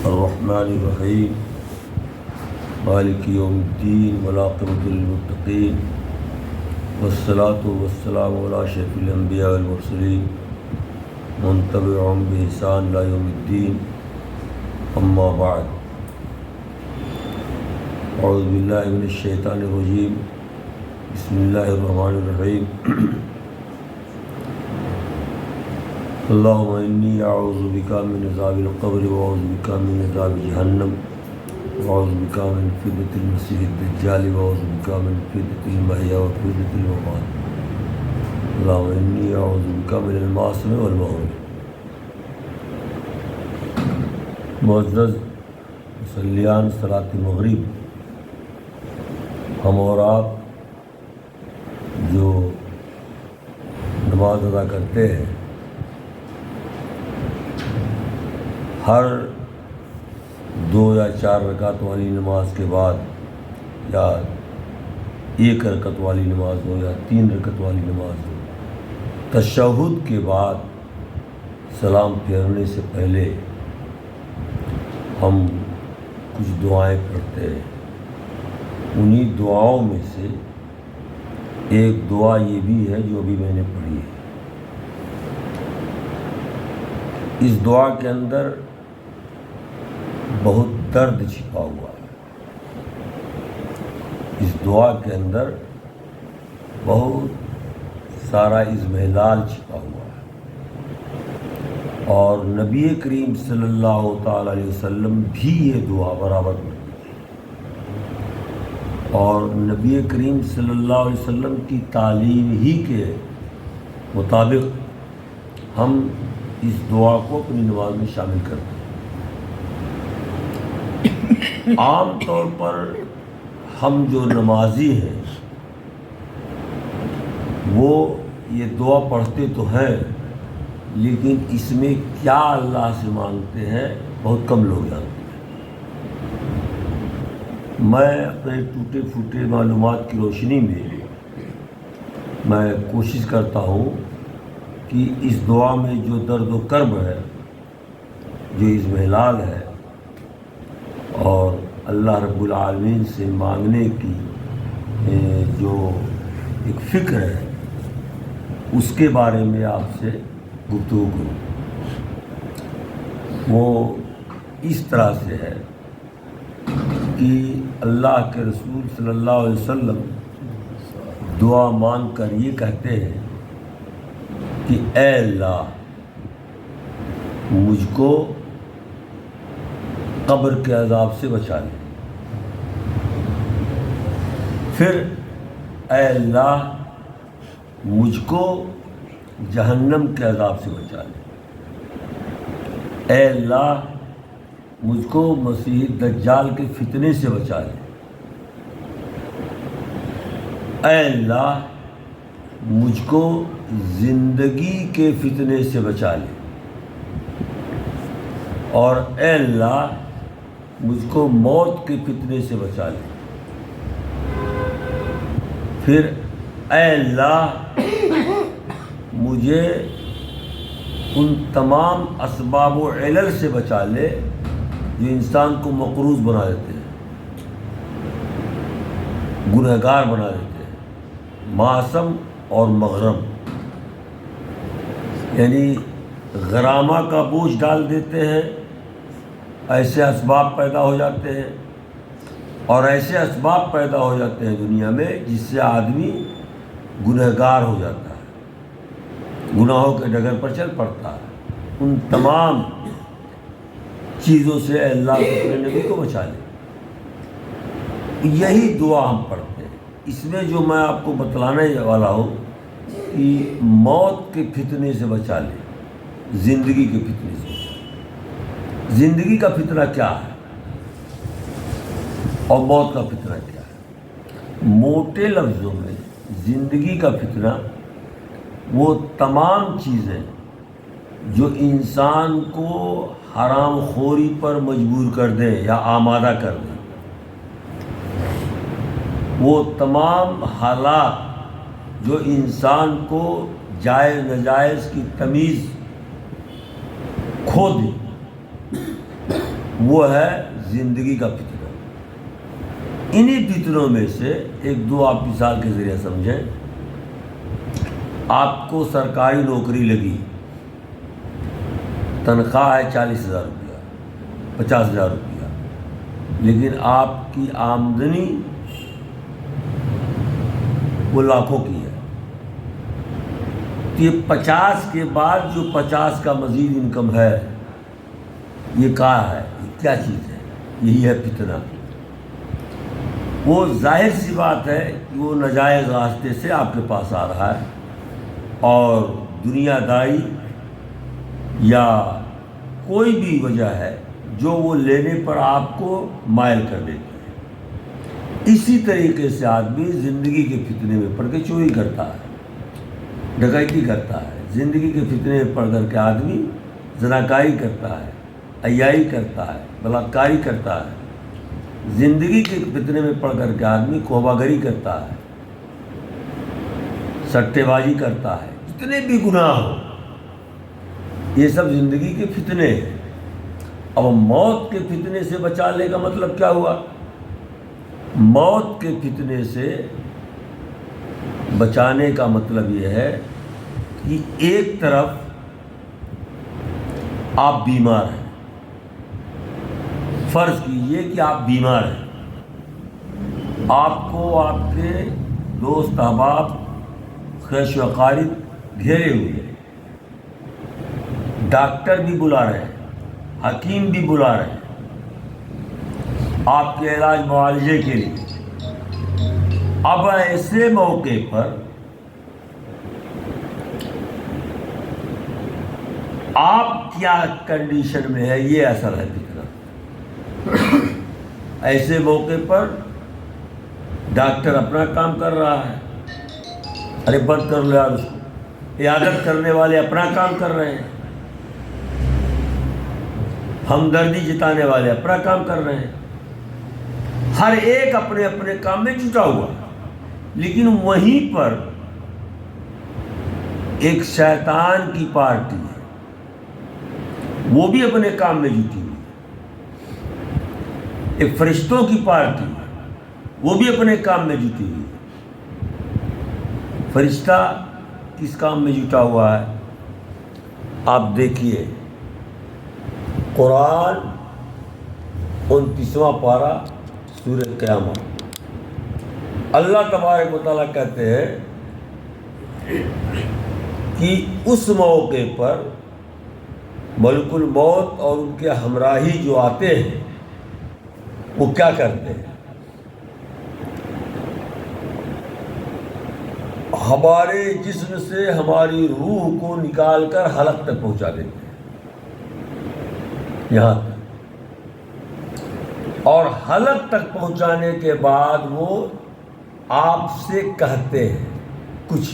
الرحمن الرحیم مالک یوم الدین والعاقبۃ للمتقین والصلاة والسلام علی اشرف الانبیاء والمرسلین من تبعهم بإحسان الی یوم الدین اما بعد اعوذ باللہ من الشیطان الرجیم بسم اللہ الرحمن الرحیم اللہم انی اعوذ بک من عذاب القبر واعوذ بک من عذاب جہنم واعوذ بک من فتنة المسیح الدجال واعوذ بک من فتنة المحیا وفتنة الممات اللہم انی اعوذ بک من المعاصم والمغرب۔ معزز مصلیان صلاۃ مغرب، ہم اور آپ جو نماز ادا کرتے ہیں، ہر 2 یا 4 رکعت والی نماز کے بعد، یا 1 رکعت والی نماز ہو یا 3 رکعت والی نماز ہو، تشہد کے بعد سلام پھیرنے سے پہلے ہم کچھ دعائیں پڑھتے ہیں۔ انہی دعاؤں میں سے ایک دعا یہ بھی ہے جو ابھی میں نے پڑھی ہے۔ اس دعا کے اندر بہت درد چھپا ہوا ہے۔ اس دعا کے اندر بہت سارا اضمحلال چھپا ہوا ہے، اور نبی کریم صلی اللہ تعالی علیہ وسلم بھی یہ دعا برابر پڑھتے ہیں، اور نبی کریم صلی اللہ علیہ وسلم کی تعلیم ہی کے مطابق ہم اس دعا کو اپنی نماز میں شامل کرتے ہیں۔ عام طور پر ہم جو نمازی ہیں وہ یہ دعا پڑھتے تو ہیں، لیکن اس میں کیا اللہ سے مانگتے ہیں بہت کم لوگ جانتے ہیں۔ میں اپنے ٹوٹے پھوٹے معلومات کی روشنی میں کوشش کرتا ہوں کہ اس دعا میں جو درد و کرب ہے، جو اضمحلال ہے، اور اللہ رب العالمین سے مانگنے کی جو ایک فکر ہے، اس کے بارے میں آپ سے گفتگو کروں۔ وہ اس طرح سے ہے کہ اللہ کے رسول صلی اللہ علیہ وسلم دعا مانگ کر یہ کہتے ہیں کہ اے اللہ، مجھ کو قبر کے عذاب سے بچا لے۔ پھر اے اللہ، مجھ کو جہنم کے عذاب سے بچا لے۔ اے اللہ، مجھ کو مسیح دجال کے فتنے سے بچا لے۔ اے اللہ، مجھ کو زندگی کے فتنے سے بچا لے، اور اے اللہ، مجھ کو موت کے فتنے سے بچا لے۔ پھر اے اللہ، مجھے ان تمام اسباب و علل سے بچا لے جو انسان کو مقروض بنا دیتے ہیں، گنہگار بنا دیتے ہیں، معصم اور مغرم، یعنی غرامہ کا بوجھ ڈال دیتے ہیں، ایسے اسباب پیدا ہو جاتے ہیں، اور ایسے اسباب پیدا ہو جاتے ہیں دنیا میں جس سے آدمی گنہگار ہو جاتا ہے، گناہوں کے ڈگر پر چل پڑتا ہے۔ ان تمام چیزوں سے اے اللہ اپنے نبی کو بچا لے۔ یہی دعا ہم پڑھتے ہیں۔ اس میں جو میں آپ کو بتلانے والا ہوں کہ موت کے فتنے سے بچا لے، زندگی کے فتنے سے۔ زندگی کا فتنہ کیا ہے اور موت کا فتنہ کیا ہے؟ موٹے لفظوں میں زندگی کا فتنہ وہ تمام چیزیں جو انسان کو حرام خوری پر مجبور کر دیں یا آمادہ کر دیں، وہ تمام حالات جو انسان کو جائز ناجائز کی تمیز کھو دے، وہ ہے زندگی کا فتنہ۔ انہی فتنوں میں سے ایک دو آپ مثال کے ذریعے سمجھیں۔ آپ کو سرکاری نوکری لگی، تنخواہ ہے 40,000 روپیہ، 50,000 روپیہ، لیکن آپ کی آمدنی وہ لاکھوں کی ہے، تو یہ 50 کے بعد جو 50 کا مزید انکم ہے، یہ کیا ہے؟ یہ کیا چیز ہے؟ یہی ہے فتنہ۔ وہ ظاہر سی بات ہے کہ وہ ناجائز راستے سے آپ کے پاس آ رہا ہے، اور دنیا داری یا کوئی بھی وجہ ہے جو وہ لینے پر آپ کو مائل کر دیتی ہے۔ اسی طریقے سے آدمی زندگی کے فتنے میں پڑ کے چوری کرتا ہے، ڈکیتی کرتا ہے، زندگی کے فتنے میں پڑ کر کے آدمی زناکاری کرتا ہے، عیائی کرتا ہے، بلاکاری کرتا ہے، زندگی کے فتنے میں پڑ کر کے آدمی کوبہ گری کرتا ہے، سٹے بازی کرتا ہے، جتنے بھی گناہ ہو، یہ سب زندگی کے فتنے ہیں۔ اب موت کے فتنے سے بچانے کا مطلب کیا ہوا؟ موت کے فتنے سے بچانے کا مطلب یہ ہے کہ ایک طرف آپ بیمار ہیں، فرض کیجئے کہ آپ بیمار ہیں، آپ کو آپ کے دوست احباب خیش و اقارب گھیرے ہوئے ہیں، ڈاکٹر بھی بلا رہے ہیں، حکیم بھی بلا رہے ہیں آپ کے علاج معالجے کے لیے۔ اب ایسے موقع پر آپ کیا کنڈیشن میں ہے، یہ اثر ہے فتنہ۔ ایسے موقع پر ڈاکٹر اپنا کام کر رہا ہے، ارے بند کر لو یار اس کو، عیادت کرنے والے اپنا کام کر رہے ہیں، ہمدردی جتانے والے اپنا کام کر رہے ہیں، ہر ایک اپنے اپنے کام میں جٹا ہوا، لیکن وہیں پر ایک شیطان کی پارٹی ہے، وہ بھی اپنے کام میں جٹی ہوئی ہے، ایک فرشتوں کی پارٹی ہے، وہ بھی اپنے کام میں جٹی ہوئی ہے۔ فرشتہ کس کام میں جٹا ہوا ہے؟ آپ دیکھیے قرآن 29واں پارہ سورہ قیامت، اللہ تبارک و تعالیٰ کہتے ہیں کہ اس موقع پر ملک الموت اور ان کے ہمراہی جو آتے ہیں وہ کیا کرتے ہیں؟ ہمارے جسم سے ہماری روح کو نکال کر حلق تک پہنچا دیتے ہیں، یہاں تک، اور حلق تک پہنچانے کے بعد وہ آپ سے کہتے ہیں کچھ،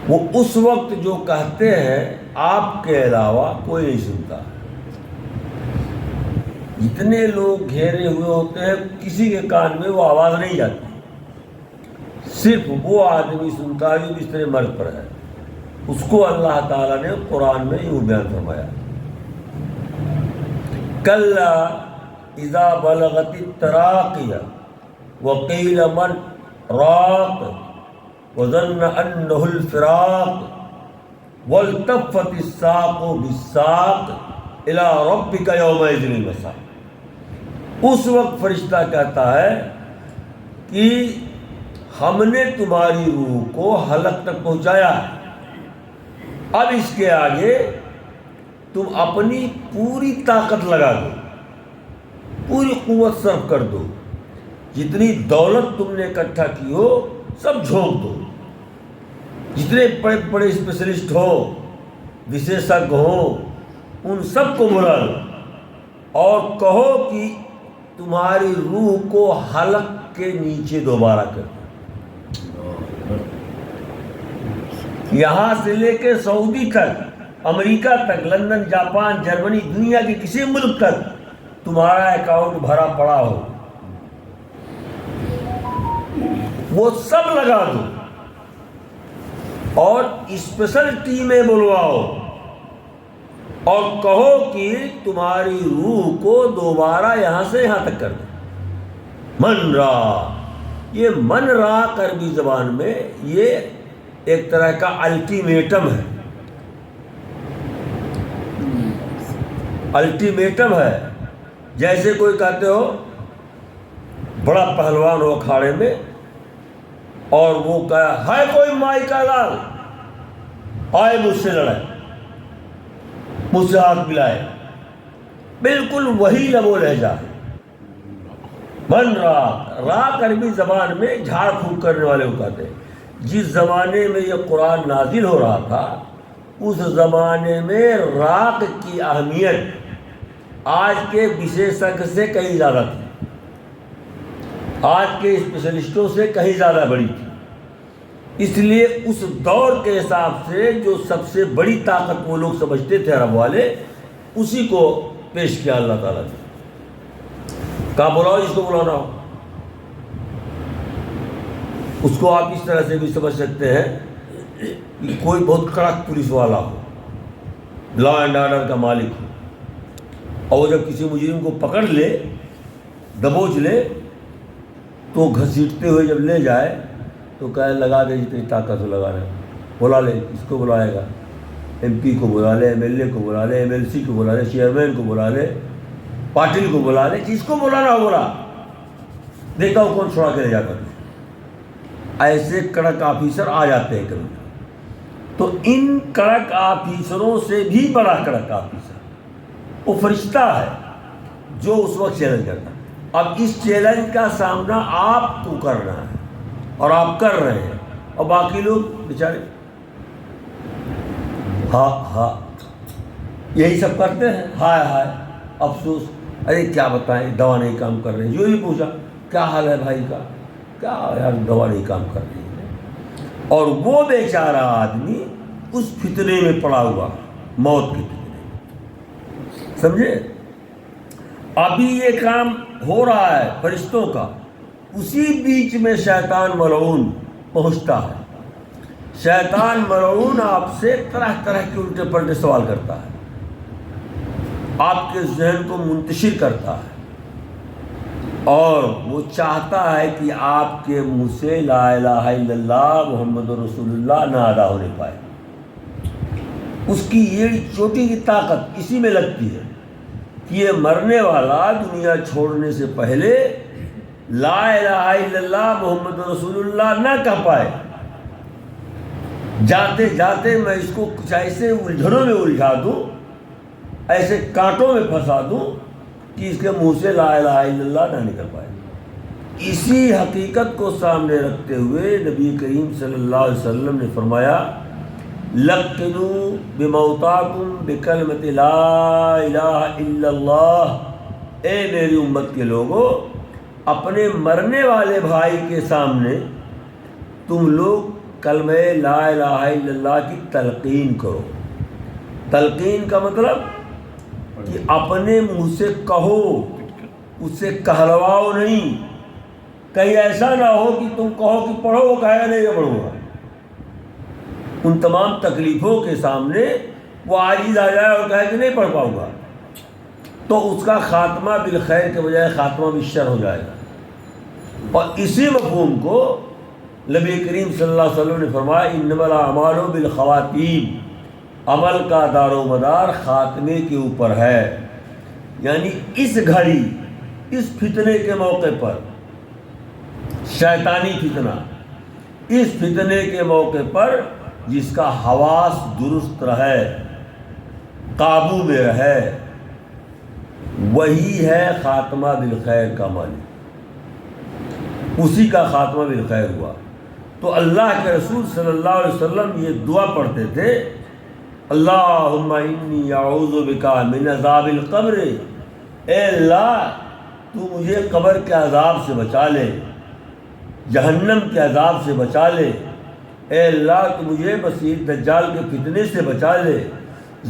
وہ اس وقت جو کہتے ہیں آپ کے علاوہ کوئی نہیں سنتا۔ جتنے لوگ گھیرے ہوئے ہوتے ہیں کسی کے کان میں وہ آواز نہیں جاتی، صرف وہ آدمی سنتا ہے جو بستر مرگ پر ہے۔ اس کو اللہ تعالیٰ نے قرآن میں یوں بیان فرمایا، کلا اذا بلغت التراقی وقیل من راق وظن انہ الفراق والتفت الساق بالساق الی ربک یومئذ المساق۔ اس وقت فرشتہ کہتا ہے کہ ہم نے تمہاری روح کو حلق تک پہنچایا ہے، اب اس کے آگے تم اپنی پوری طاقت لگا دو، پوری قوت صرف کر دو، جتنی دولت تم نے اکٹھا کی ہو سب جھونک دو، جتنے بڑے بڑے اسپیشلسٹ ہو، وشیشج ہو، ان سب کو بلا دو اور کہو کہ تمہاری روح کو حلق کے نیچے دوبارہ کر دو۔ یہاں سے لے کے سعودی تک، امریکہ تک، لندن، جاپان، جرمنی، دنیا کے کسی ملک تک تمہارا اکاؤنٹ بھرا پڑا ہو، وہ سب لگا دو اور اسپیشل ٹیمیں بلواؤ اور کہو کہ تمہاری روح کو دوبارہ یہاں سے یہاں تک کر دے. من را، یہ من را عربی زبان میں یہ ایک طرح کا الٹیمیٹم ہے. الٹیمیٹم ہے. جیسے کوئی کہتے ہو بڑا پہلوان ہو اکھاڑے میں اور وہ کہا ہے کوئی مائی کا لال آئے مجھ سے لڑائے، مجھ سے ہاتھ ملائے. بالکل وہی لب و لہجہ ہے. من را عربی زبان میں جھاڑ پھونک کرنے والے کو کہتے ہیں. جس زمانے میں یہ قرآن نازل ہو رہا تھا اس زمانے میں راق کی اہمیت آج کے وشیشج سے کہیں زیادہ تھی، آج کے اسپیشلسٹوں سے کہیں زیادہ بڑی تھی. اس لیے اس دور کے حساب سے جو سب سے بڑی طاقت وہ لوگ سمجھتے تھے عرب والے، اسی کو پیش کیا اللہ تعالیٰ نے. کہا بلاؤ جس کو بلانا ہو. اس کو آپ اس طرح سے بھی سمجھ سکتے ہیں کہ کوئی بہت کڑک پولیس والا ہو، لا اینڈ آرڈر کا مالک ہو، اور وہ جب کسی مجرم کو پکڑ لے، دبوچ لے، تو گھسیٹتے ہوئے جب لے جائے تو کہے لگا دے جتنی طاقت ہو لگا رہے، بلا لے. اس کو بلائے گا، ایم پی کو بلا لے، ایم ایل اے کو بلا لے، ایم ایل سی کو بلا لے، چیئرمین کو بلا لے، پاٹل کو بلا لے، جس کو بلانا ہو بلا. دیکھا وہ کون چھوڑا کے لے جاتا ہے. ایسے کڑک آفیسر آ جاتے ہیں کبھی. تو ان کڑک آفیسروں سے بھی بڑا کڑک آفیسر وہ فرشتہ ہے جو اس وقت چیلنج کرتا ہے. اب اس چیلنج کا سامنا آپ کو کرنا ہے اور آپ کر رہے ہیں، اور باقی لوگ بیچارے ہاں یہی سب کرتے ہیں. ہائے ہائے افسوس، ارے کیا بتائیں دوا نہیں کام کر رہی. جو ہی پوچھا کیا حال ہے بھائی کا، کیا یار دوا نہیں کام کر رہی ہے. اور وہ بیچارہ آدمی اس فتنے میں پڑا ہوا، موت کے فتنے میں. سمجھے؟ ابھی یہ کام ہو رہا ہے فرشتوں کا، اسی بیچ میں شیطان ملعون پہنچتا ہے. شیطان ملعون آپ سے طرح طرح کے الٹے پلٹے سوال کرتا ہے، آپ کے ذہن کو منتشر کرتا ہے، اور وہ چاہتا ہے کہ آپ کے منہ سے لا الہ الا اللہ محمد رسول اللہ نہ ادا ہونے پائے. اس کی یہ چوٹی کی طاقت اسی میں لگتی ہے کہ یہ مرنے والا دنیا چھوڑنے سے پہلے لا الہ الا اللہ محمد رسول اللہ نہ کہہ پائے. جاتے جاتے میں اس کو کچھ ایسے الجھنوں میں الجھا دوں، ایسے کانٹوں میں پھنسا دوں کہ اس کے منہ سے لا الہ الا اللہ نہ نکل پائے. اسی حقیقت کو سامنے رکھتے ہوئے نبی کریم صلی اللہ علیہ وسلم نے فرمایا لقنوا بموتاکم بکلمۃ لا الہ الا اللہ. اے میری امت کے لوگوں، اپنے مرنے والے بھائی کے سامنے تم لوگ کلمہ لا الہ الا اللہ کی تلقین کرو. تلقین کا مطلب کہ اپنے منہ سے کہو، اس سے کہلواؤ نہیں. کہیں ایسا نہ ہو کہ تم کہو کہ پڑھو، وہ کہے گا نہیں یہ پڑھوں گا. ان تمام تکلیفوں کے سامنے وہ عاجز آ جائے اور کہے کہ نہیں پڑھ پاؤں گا، تو اس کا خاتمہ بالخیر کے بجائے خاتمہ بالشر ہو جائے گا. اور اسی مفہوم کو نبی کریم صلی اللہ علیہ وسلم نے فرمایا انما الاعمال بالخواتیم، عمل کا دار و مدار خاتمے کے اوپر ہے. یعنی اس گھڑی، اس فتنے کے موقع پر، شیطانی فتنہ، اس فتنے کے موقع پر جس کا حواس درست رہے، قابو میں رہے، وہی ہے خاتمہ بالخیر کا مالک. اسی کا خاتمہ بالخیر ہوا. تو اللہ کے رسول صلی اللہ علیہ وسلم یہ دعا پڑھتے تھے اللہم انی اعوذ بک من عذاب القبر. اے اللہ تو مجھے قبر کے عذاب سے بچا لے، جہنم کے عذاب سے بچا لے. اے اللہ تو مجھے مسیح دجال کے فتنے سے بچا لے،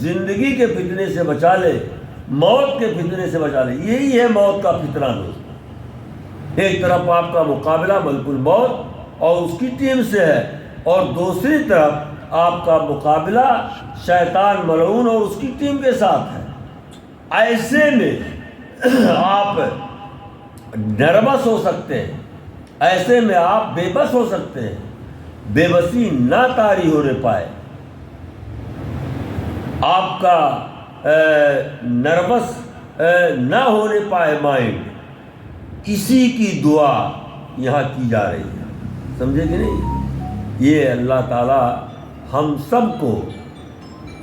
زندگی کے فتنے سے بچا لے، موت کے فتنے سے بچا لے. یہی ہے موت کا فتنہ دوست. ایک طرف آپ کا مقابلہ ملک الموت اور اس کی ٹیم سے ہے، اور دوسری طرف آپ کا مقابلہ شیطان ملعون اور اس کی ٹیم کے ساتھ ہے۔ ایسے میں آپ نروس ہو سکتے ہیں، ایسے میں آپ بے بس ہو سکتے ہیں، بے بسی نہ طاری ہونے پائے، آپ کا نروس نہ ہونے پائے مائنڈ، اسی کی دعا یہاں کی جا رہی ہے، سمجھے کہ نہیں؟ یہ اللہ تعالی ہم سب کو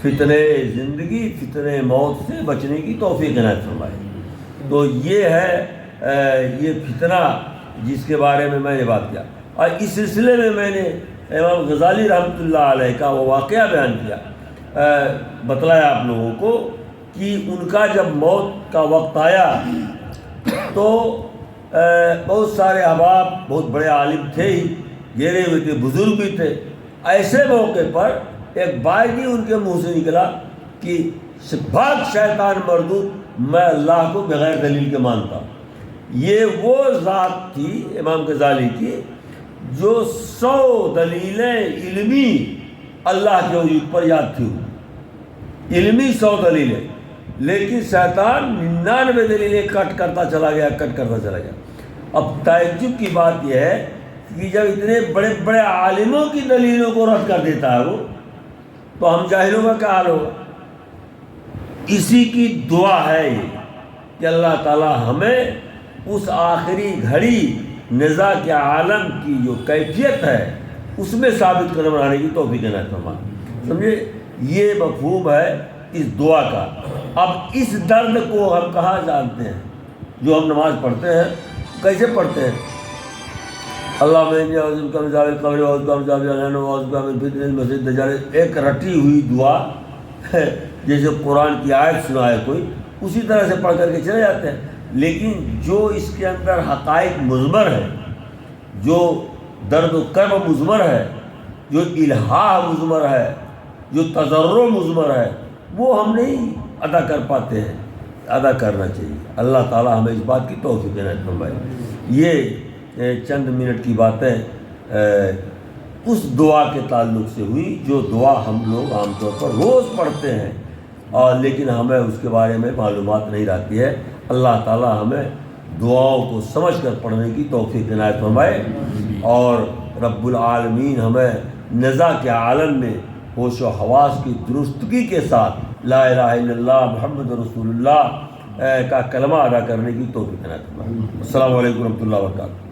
فتنہ زندگی فتنہ موت سے بچنے کی توفیق عنایت فرمائے۔ تو یہ ہے یہ فتنہ جس کے بارے میں نے بات کیا، اور اس سلسلے میں میں نے امام غزالی رحمۃ اللہ علیہ کا وہ واقعہ بیان کیا، بتلایا آپ لوگوں کو کہ ان کا جب موت کا وقت آیا تو بہت سارے احباب، بہت بڑے عالم تھے ہی، گھیرے ہوئے تھے، بزرگ بھی تھے۔ ایسے موقع پر ایک بات ہی ان کے منہ سے نکلا کہ بھاگ شیطان مردود، میں اللہ کو بغیر دلیل کے مانتا ہوں۔ یہ وہ ذات تھی امام غزالی کی جو 100 دلیلیں علمی اللہ کے وجود پر یاد تھی، علمی 100 دلیلیں، لیکن شیطان 99 دلیلیں کٹ کرتا چلا گیا۔ اب تعجب کی بات یہ ہے کہ جب اتنے بڑے بڑے عالموں کی دلیلوں کو رد کر دیتا ہے وہ، تو ہم جاہلوں کا کیا حال ہوگا؟ اسی کی دعا ہے یہ کہ اللہ تعالی ہمیں اس آخری گھڑی نزاع کے عالم کی جو کیفیت ہے اس میں ثابت قدم رہنے کی توفیق عنایت فرمائے۔ سمجھے؟ یہ مفہوم ہے اس دعا کا۔ اب اس درد کو ہم کہاں جانتے ہیں؟ جو ہم نماز پڑھتے ہیں کیسے پڑھتے ہیں؟ اللہ ایک رٹی ہوئی دعا جیسے قرآن کی آیت سنائے کوئی، اسی طرح سے پڑھ کر کے چلے جاتے ہیں، لیکن جو اس کے اندر حقائق مضمر ہے، جو درد و کرب مضمر ہے، جو الہا مضمر ہے، جو تضرع مضمر ہے، وہ ہم نہیں ادا کر پاتے ہیں، ادا کرنا چاہیے۔ اللہ تعالی ہمیں اس بات کی توفیق عنایت فرمائے۔ یہ چند منٹ کی باتیں اس دعا کے تعلق سے ہوئی جو دعا ہم لوگ عام طور پر روز پڑھتے ہیں، اور لیکن ہمیں اس کے بارے میں معلومات نہیں رہتی ہے۔ اللہ تعالی ہمیں دعاؤں کو سمجھ کر پڑھنے کی توفیق عنایت فرمائے، اور رب العالمین ہمیں نزاع کے عالم میں ہوش و حواس کی درستگی کے ساتھ لا الہ الا اللہ محمد رسول اللہ کا کلمہ ادا کرنے کی توفیق عنایت فرمائے۔ السلام علیکم ورحمۃ اللہ وبرکاتہ۔